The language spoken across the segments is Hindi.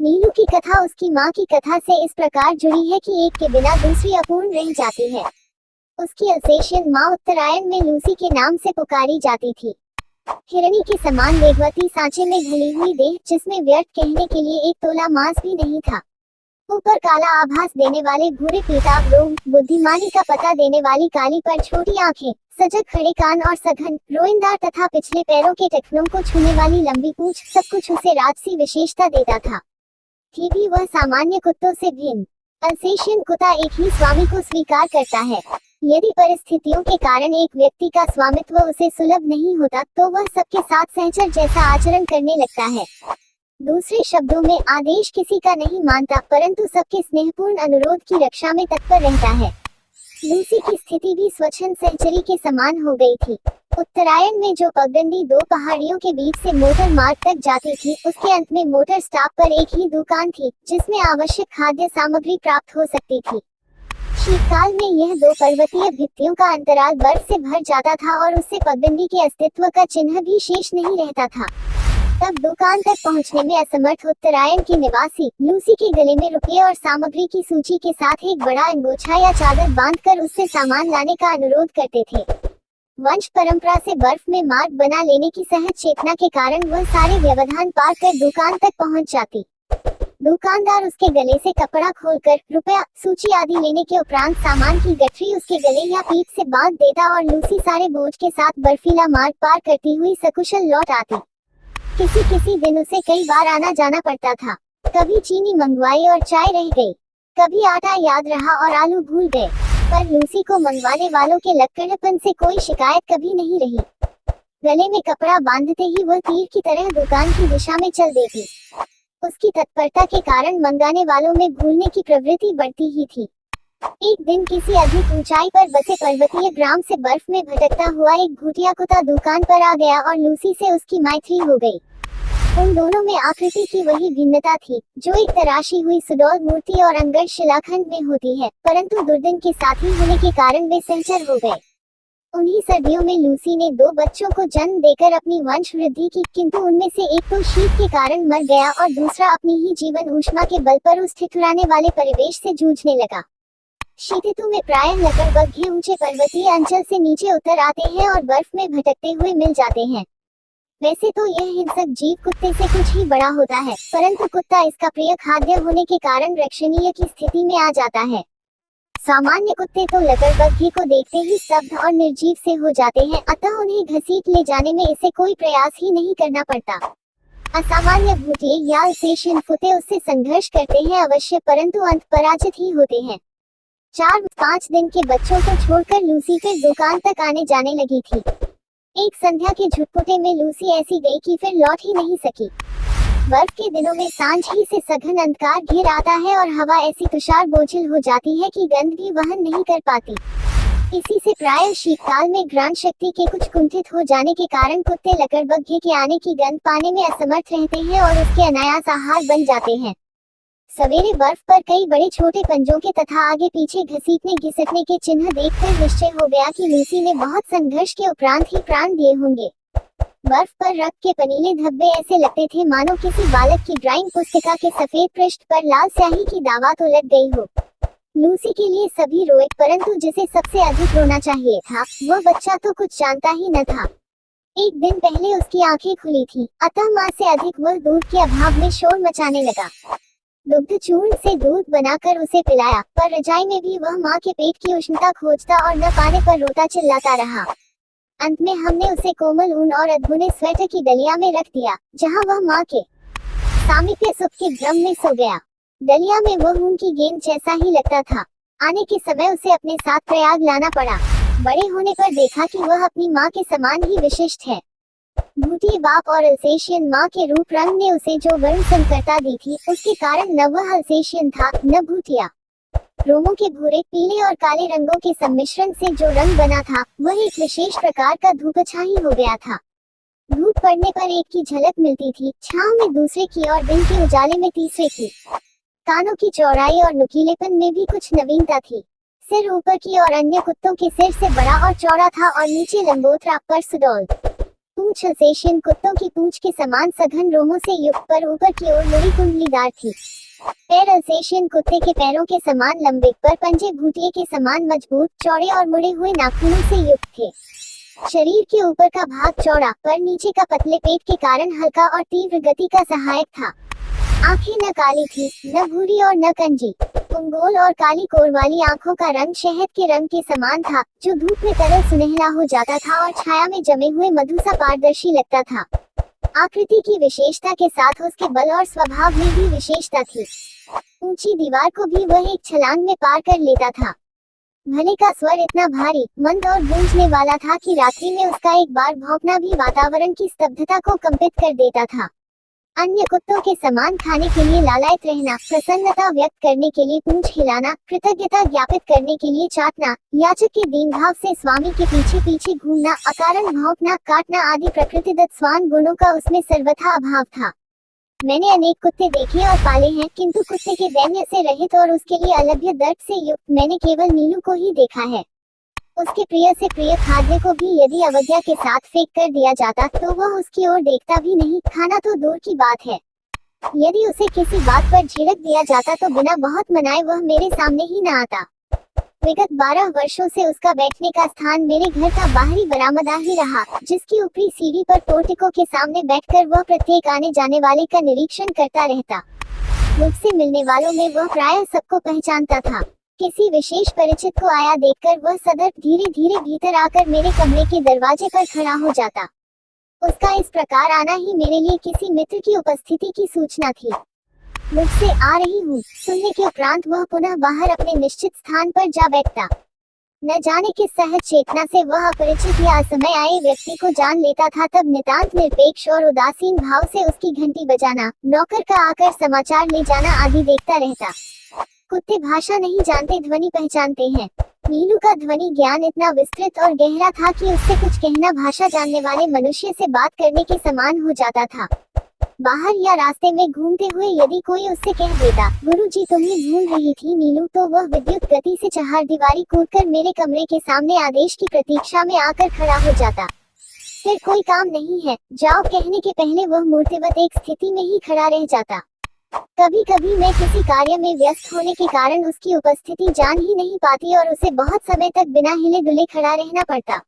नीलू की कथा उसकी माँ की कथा से इस प्रकार जुड़ी है कि एक के बिना दूसरी अपूर्ण रह जाती है। उसकी अल्सेशियन माँ उत्तरायण में लूसी के नाम से पुकारी जाती थी। हिरणी के समान वेगवती सांचे में ढली हुई देह, जिसमें व्यर्थ कहने के लिए एक तोला मांस भी नहीं था। ऊपर काला आभास देने वाले भूरे पीताभ रोम, बुद्धिमानी का पता देने वाली काली पर छोटी आंखें, सजग खड़े कान और सघन रोएंदार तथा पिछले पैरों के टखनों को छूने वाली लंबी पूंछ, सब कुछ उसे राजसी विशेषता देता था। थी भी वह सामान्य कुत्तों से भिन्न। अल्सेशियन कुत्ता एक ही स्वामी को स्वीकार करता है। यदि परिस्थितियों के कारण एक व्यक्ति का स्वामित्व उसे सुलभ नहीं होता, तो वह सबके साथ सहचर जैसा आचरण करने लगता है। दूसरे शब्दों में, आदेश किसी का नहीं मानता, परंतु सबके स्नेहपूर्ण अनुरोध की रक्षा में तत्पर रहता है। लूसी की स्थिति भी स्वच्छंद सहचरी के समान हो गई थी। उत्तरायण में जो पगडंडी दो पहाड़ियों के बीच से मोटर मार्ग तक जाती थी, उसके अंत में मोटर स्टॉप पर एक ही दुकान थी, जिसमें आवश्यक खाद्य सामग्री प्राप्त हो सकती थी। शीतकाल में यह दो पर्वतीय भित्तियों का अंतराल बर्फ से भर जाता था और उससे पगडंडी के अस्तित्व का चिन्ह भी शेष नहीं रहता था। तब दुकान तक पहुंचने में असमर्थ उत्तरायण के निवासी लूसी के गले में रुपये और सामग्री की सूची के साथ एक बड़ा अंगोछा या चादर बांधकर उससे सामान लाने का अनुरोध करते थे। वंश परंपरा से बर्फ में मार्ग बना लेने की सहज चेतना के कारण वह सारे व्यवधान पार कर दुकान तक पहुंच जाती। दुकानदार उसके गले से कपड़ा खोलकर रुपया, सूची आदि लेने के उपरांत सामान की गठरी उसके गले या पीठ से बांध देता और लूसी सारे बोझ के साथ बर्फीला मार्ग पार करती हुई सकुशल लौट आती। किसी दिन उसे कई बार आना जाना पड़ता था। कभी चीनी मंगवाई और चाय रह गई, कभी आटा याद रहा और आलू भूल गए, पर लूसी को मंगवाने वालों के लक्कड़पन से कोई शिकायत कभी नहीं रही। गले में कपड़ा बांधते ही वह तीर की तरह दुकान की दिशा में चल देती। उसकी तत्परता के कारण मंगाने वालों में भूलने की प्रवृत्ति बढ़ती ही थी। एक दिन किसी अधिक ऊंचाई पर बसे पर्वतीय ग्राम से बर्फ में भटकता हुआ एक भूतिया कुत्ता दुकान पर आ गया और लूसी से उसकी मैत्री हो गई। उन दोनों में आकृति की वही भिन्नता थी, जो एक तराशी हुई सुडौल मूर्ति और अंगड़ शिलाखंड में होती है, परंतु दुर्दिन के साथी होने के कारण वे सहचर हो गए। उन्हीं सर्दियों में लूसी ने दो बच्चों को जन्म देकर अपनी वंश वृद्धि की, किंतु उनमें से एक तो शीत के कारण मर गया और दूसरा अपनी ही जीवन ऊष्मा के बल पर उस ठिठुराने वाले परिवेश से जूझने लगा। शीत ऋतु में प्रायः लकड़बग्घे ऊंचे पर्वतीय अंचल से नीचे उतर आते हैं और बर्फ में भटकते हुए मिल जाते हैं। वैसे तो यह हिंसक जीव कुत्ते से कुछ ही बड़ा होता है, परंतु कुत्ता इसका प्रिय खाद्य होने के कारण रक्षणीय की स्थिति में आ जाता है। सामान्य कुत्ते तो लकड़बग्घे को देखते ही स्तब्ध और निर्जीव से हो जाते हैं, अतः उन्हें घसीट ले जाने में इसे कोई प्रयास ही नहीं करना पड़ता। असामान्य भूतिए या अल्सेशियन कुत्ते उससे संघर्ष करते हैं अवश्य, परंतु अंत पराजित ही होते हैं। 4-5 दिन के बच्चों को छोड़कर लूसी फिर दुकान तक आने जाने लगी थी। एक संध्या के झुटपुटे में लूसी ऐसी गई कि फिर लौट ही नहीं सकी। बर्फ के दिनों में सांझ ही से सघन अंधकार घिर आता है और हवा ऐसी तुषार बोझिल हो जाती है कि गंध भी वहन नहीं कर पाती। इसी से प्रायः शीतकाल में घ्राण शक्ति के कुछ कुंठित हो जाने के कारण कुत्ते लकड़बग्घे के आने की गंध पाने में असमर्थ रहते हैं और उसके अनायास आहार बन जाते हैं। सवेरे बर्फ पर कई बड़े छोटे पंजों के तथा आगे पीछे घसीटने घिसटने के चिन्ह देखकर निश्चय हो गया कि लूसी ने बहुत संघर्ष के उपरांत ही प्राण दिए होंगे। बर्फ पर रक्त के पनीले धब्बे ऐसे लगते थे मानो किसी बालक की ड्राइंग पुस्तिका के सफेद पृष्ठ पर लाल स्याही की दावात उलट गई हो। लूसी के लिए सभी रोए, परंतु जिसे सबसे अधिक रोना चाहिए था, वह बच्चा तो कुछ जानता ही न था। एक दिन पहले उसकी आंखें खुली थी, अतः माँ से अधिक वह दूध के अभाव में शोर मचाने लगा। दुग्ध चूर्ण से दूध बनाकर उसे पिलाया, पर रजाई में भी वह माँ के पेट की उष्णता खोजता और न पाने पर रोता चिल्लाता रहा। अंत में हमने उसे कोमल ऊन और अधबुने स्वेटर की डलिया में रख दिया, जहाँ वह माँ के सामीप्य सुख के भ्रम में सो गया। डलिया में वह ऊन की गेंद जैसा ही लगता था। आने के समय उसे अपने साथ प्रयाग लाना पड़ा। बड़े होने पर देखा कि वह अपनी माँ के समान ही विशिष्ट है। भूतिए बाप और अल्सेशियन माँ के रूप रंग ने उसे जो वर्ण संकरता दी थी, उसके कारण न वह अल्सेशियन था न भूतिया। रोमों के भूरे, पीले और काले रंगों के सम्मिश्रण से जो रंग बना था, वह एक विशेष प्रकार का धूपछाई हो गया था। धूप पड़ने पर एक की झलक मिलती थी, छांव में दूसरे की और दिन के उजाले में तीसरे की। कानों की चौड़ाई और नुकीलेपन में भी कुछ नवीनता थी। सिर ऊपर की और अन्य कुत्तों के सिर से बड़ा और चौड़ा था और नीचे लंबोतरा, पर सुडौल। पूंछ अल्सेशियन कुत्तों की पूंछ के समान सघन रोमों से युक्त पर ऊपर की ओर मुड़ी कुंडलीदार थी। पैर अल्सेशियन कुत्ते के पैरों के समान लंबे पर पंजे भूतिए के समान मजबूत, चौड़े और मुड़े हुए नाखूनों से युक्त थे। शरीर के ऊपर का भाग चौड़ा पर नीचे का पतले पेट के कारण हल्का और तीव्र गति का सहायक था। आंखें न काली थी, न भूरी और न कंजी। गोल और काली कोर वाली आंखों का रंग शहद के रंग के समान था, जो धूप में तरल सुनहला हो जाता था और छाया में जमे हुए मधु सा पारदर्शी लगता था। आकृति की विशेषता के साथ उसके बल और स्वभाव में भी विशेषता थी। ऊंची दीवार को भी वह एक छलांग में पार कर लेता था। भले का स्वर इतना भारी, मंद और गूंजने वाला था कि रात्रि में उसका एक बार भौंकना भी वातावरण की स्तब्धता को कंपित कर देता था। अन्य कुत्तों के समान खाने के लिए लालायित रहना, प्रसन्नता व्यक्त करने के लिए पूंछ हिलाना, कृतज्ञता ज्ञापित करने के लिए चाटना, याचक के दीन भाव से स्वामी के पीछे पीछे घूमना, अकारण भौंकना, काटना आदि प्रकृतिदत्त स्वान गुणों का उसमें सर्वथा अभाव था। मैंने अनेक कुत्ते देखे और पाले हैं, किंतु कुत्ते के दैन्य से रहित और उसके लिए अलभ्य दर्द से युक्त मैंने केवल नीलू को ही देखा है। उसके प्रिय से प्रिय खाद्य को भी यदि अवज्ञा के साथ फेंक कर दिया जाता तो वह उसकी ओर देखता भी नहीं, खाना तो दूर की बात है। यदि उसे किसी बात पर झिड़क दिया जाता तो बिना बहुत मनाए वह मेरे सामने ही न आता। विगत 12 वर्षों से उसका बैठने का स्थान मेरे घर का बाहरी बरामदा ही रहा, जिसकी ऊपरी सीढ़ी पर पोर्टिको के सामने बैठकर वह प्रत्येक आने जाने वाले का निरीक्षण करता रहता। मुझसे मिलने वालों में वह प्रायः सबको पहचानता था। किसी विशेष परिचित को आया देखकर वह सदर्प धीरे धीरे भीतर आकर मेरे कमरे के दरवाजे पर खड़ा हो जाता। उसका इस प्रकार आना ही मेरे लिए किसी मित्र की उपस्थिति की सूचना थी। मुझसे आ रही हूँ सुनने के उपरांत वह पुनः बाहर अपने निश्चित स्थान पर जा बैठता। न जाने किस सहज चेतना से वह अपरिचित या असमय आए व्यक्ति को जान लेता था, तब नितांत निरपेक्ष और उदासीन भाव से उसकी घंटी बजाना, नौकर का आकर समाचार ले जाना आदि देखता रहता। कुत्ते भाषा नहीं जानते, ध्वनि पहचानते हैं। नीलू का ध्वनि ज्ञान इतना विस्तृत और गहरा था कि उससे कुछ कहना भाषा जानने वाले मनुष्य से बात करने के समान हो जाता था। बाहर या रास्ते में घूमते हुए यदि कोई उससे कह देता, गुरुजी तुम्हें ढूंढ रही थी नीलू, तो वह विद्युत गति से चहारदीवारी कूदकर मेरे कमरे के सामने आदेश की प्रतीक्षा में आकर खड़ा हो जाता। फिर कोई काम नहीं है, जाओ कहने के पहले वह मूर्तिवत एक स्थिति में ही खड़ा रह जाता। कभी कभी मैं किसी कार्य में व्यस्त होने के कारण उसकी उपस्थिति जान ही नहीं पाती और उसे बहुत समय तक बिना हिले डुले खड़ा रहना पड़ता।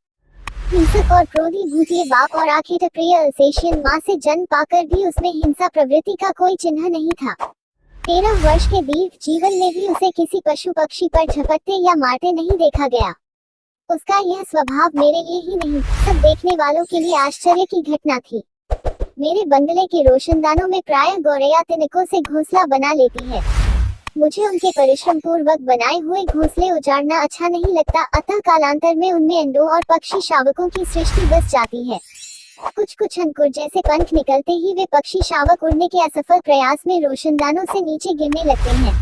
हिंसक और क्रोधी भूतिए बाप और आखिर प्रिय अल्सेशियन माँ से जन्म पाकर भी उसमें हिंसा प्रवृत्ति का कोई चिन्ह नहीं था। 13 वर्ष के दीर्घ जीवन में भी उसे किसी पशु पक्षी पर झपटते या मारते नहीं देखा गया। उसका यह स्वभाव मेरे लिए ही नहीं, सब देखने वालों के लिए आश्चर्य की घटना थी। मेरे बंगले के रोशनदानों में प्रायः गौरैया तिनकों से घोंसला बना लेती है। मुझे उनके परिश्रम पूर्वक बनाए हुए घोंसले उजाड़ना अच्छा नहीं लगता, अतः कालांतर में उनमें अंडों और पक्षी शावकों की सृष्टि बस जाती है। कुछ अंकुर जैसे पंख निकलते ही वे पक्षी शावक उड़ने के असफल प्रयास में रोशनदानों से नीचे गिरने लगते हैं।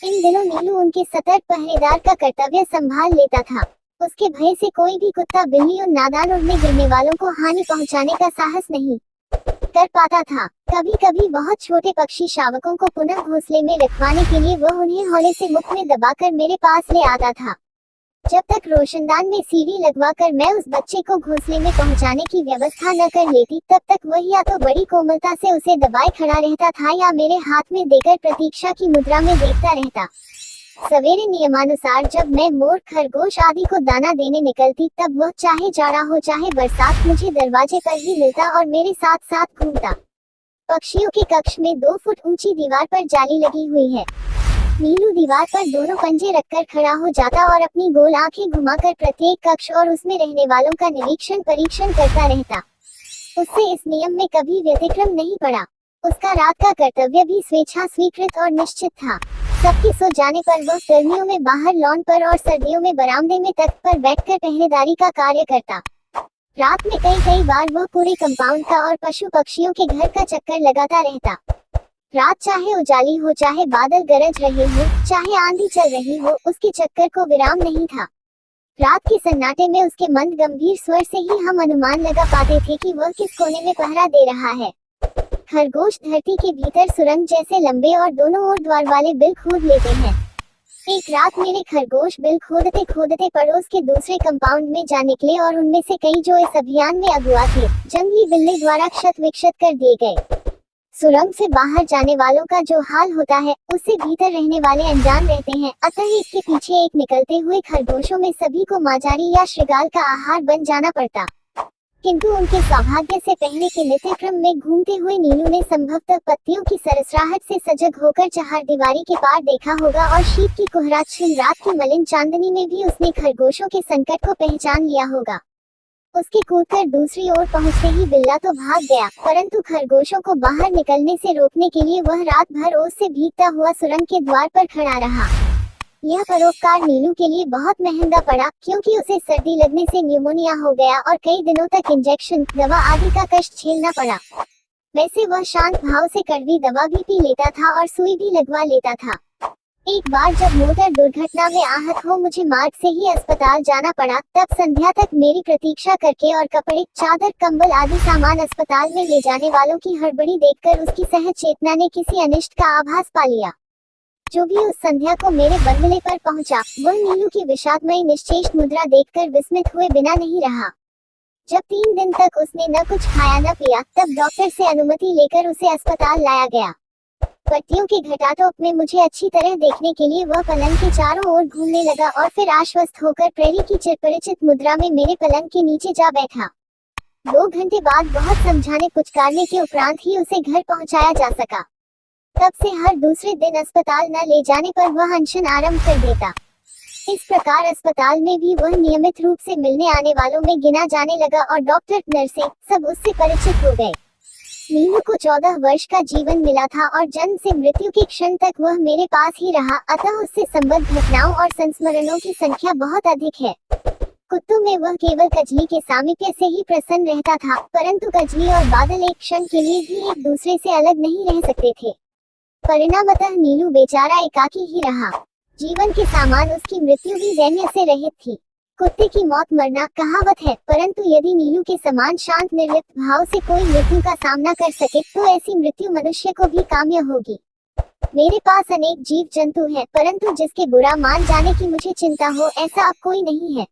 इन दिनों नीलू उनके सतर्क पहरेदार का कर्तव्य संभाल लेता था। उसके भय से कोई भी कुत्ता बिल्ली उन नादान उड़ने गिरने वालों को हानि पहुंचाने का साहस नहीं कर पाता था। कभी कभी बहुत छोटे पक्षी शावकों को पुनः घोंसले में रखवाने के लिए वह उन्हें हौले से मुख में दबाकर मेरे पास ले आता था। जब तक रोशनदान में सीढ़ी लगवाकर मैं उस बच्चे को घोंसले में पहुंचाने की व्यवस्था न कर लेती, तब तक वह या तो बड़ी कोमलता से उसे दबाए खड़ा रहता था या मेरे हाथ में देकर प्रतीक्षा की मुद्रा में देखता रहता। सवेरे नियमानुसार जब मैं मोर, खरगोश आदि को दाना देने निकलती, तब वह चाहे जाड़ा हो चाहे बरसात मुझे दरवाजे पर ही मिलता और मेरे साथ साथ घूमता। पक्षियों के कक्ष में 2 फुट ऊंची दीवार पर जाली लगी हुई है। नीलू दीवार पर दोनों पंजे रखकर खड़ा हो जाता और अपनी गोल आंखें घुमाकर प्रत्येक कक्ष और उसमें रहने वालों का निरीक्षण परीक्षण करता रहता। उससे इस नियम में कभी व्यतिक्रम नहीं पड़ा। उसका रात का कर्तव्य भी स्वेच्छा स्वीकृत और निश्चित था। सबके सो जाने पर वह गर्मियों में बाहर लॉन पर और सर्दियों में बरामदे में तख्त पर बैठकर पहरेदारी का कार्य करता। रात में कई बार वह पूरे कंपाउंड का और पशु पक्षियों के घर का चक्कर लगाता रहता। रात चाहे उजाली हो, चाहे बादल गरज रहे हो, चाहे आंधी चल रही हो, उसके चक्कर को विराम नहीं था। रात के सन्नाटे में उसके मंद गंभीर स्वर से ही हम अनुमान लगा पाते थे कि वह किस कोने में पहरा दे रहा है। खरगोश धरती के भीतर सुरंग जैसे लंबे और दोनों ओर द्वार वाले बिल खोद लेते हैं। एक रात मेरे खरगोश बिल खोदते खोदते पड़ोस के दूसरे कंपाउंड में जा निकले और उनमें से कई जो इस अभियान में अगुआ थे जंगली बिल्ली द्वारा क्षत विक्षत कर दिए गए। सुरंग से बाहर जाने वालों का जो हाल होता है उससे भीतर रहने वाले अनजान रहते हैं, अतः एक के पीछे एक निकलते हुए खरगोशों में सभी को माजारी या श्रृगाल का आहार बन जाना पड़ता। किंतु उनके सौभाग्य से पहले के नित्य क्रम में घूमते हुए नीलू ने संभवतः पत्तियों की सरसराहट से सजग होकर चहारदीवारी के पार देखा होगा और शीत की कोहराच्छिन रात की मलिन चांदनी में भी उसने खरगोशों के संकट को पहचान लिया होगा। उसके कूदकर दूसरी ओर पहुंचते ही बिल्ला तो भाग गया, परंतु खरगोशों को बाहर निकलने से रोकने के लिए वह रात भर ओस से भीगता हुआ सुरंग के द्वार पर खड़ा रहा। यह परोपकार नीलू के लिए बहुत महंगा पड़ा, क्योंकि उसे सर्दी लगने से न्यूमोनिया हो गया और कई दिनों तक इंजेक्शन, दवा आदि का कष्ट झेलना पड़ा। वैसे वह शांत भाव से कड़वी दवा भी पी लेता था और सुई भी लगवा लेता था। एक बार जब मोटर दुर्घटना में आहत हो मुझे मार्ग से ही अस्पताल जाना पड़ा, तब संध्या तक मेरी प्रतीक्षा करके और कपड़े, चादर, कंबल आदि सामान अस्पताल में ले जाने वालों की हड़बड़ी देखकर उसकी सहज चेतना ने किसी अनिष्ट का आभास पा लिया। जो भी उस संध्या को मेरे बंगले पर पहुंचा, वह नीलू की विषादमयी निश्चेष मुद्रा देखकर विस्मित हुए बिना नहीं रहा। जब 3 दिन तक उसने न कुछ खाया न पिया, तब डॉक्टर से अनुमति लेकर उसे अस्पताल लाया गया। पट्टियों के घटाटोप में मुझे अच्छी तरह देखने के लिए वह पलंग के चारों ओर घूमने लगा और फिर आश्वस्त होकर प्रेरी की चिरपरिचित मुद्रा में मेरे पलंग के नीचे जा बैठा। 2 घंटे बाद बहुत समझाने पुचकारने के उपरांत ही उसे घर पहुंचाया जा सका। तब से हर दूसरे दिन अस्पताल न ले जाने पर वह अनशन आरंभ कर देता। इस प्रकार अस्पताल में भी वह नियमित रूप से मिलने आने वालों में गिना जाने लगा और डॉक्टर, नर्सें सब उससे परिचित हो गए। नीलू को 14 वर्ष का जीवन मिला था और जन्म से मृत्यु के क्षण तक वह मेरे पास ही रहा, अतः उससे संबद्ध घटनाओं और संस्मरणों की संख्या बहुत अधिक है। कुत्तों में वह केवल कजली के सामीप्य से ही प्रसन्न रहता था, परंतु कजली और बादल एक क्षण के लिए भी एक दूसरे से अलग नहीं रह सकते थे। परिणामतः नीलू बेचारा एकाकी ही रहा। जीवन के सामान उसकी मृत्यु भी दैन्य से रहित थी। कुत्ते की मौत मरना कहावत है, परंतु यदि नीलू के समान शांत निर्लिप्त भाव से कोई मृत्यु का सामना कर सके तो ऐसी मृत्यु मनुष्य को भी काम्य होगी। मेरे पास अनेक जीव जंतु हैं, परंतु जिसके बुरा मान जाने की मुझे चिंता हो ऐसा अब कोई नहीं है।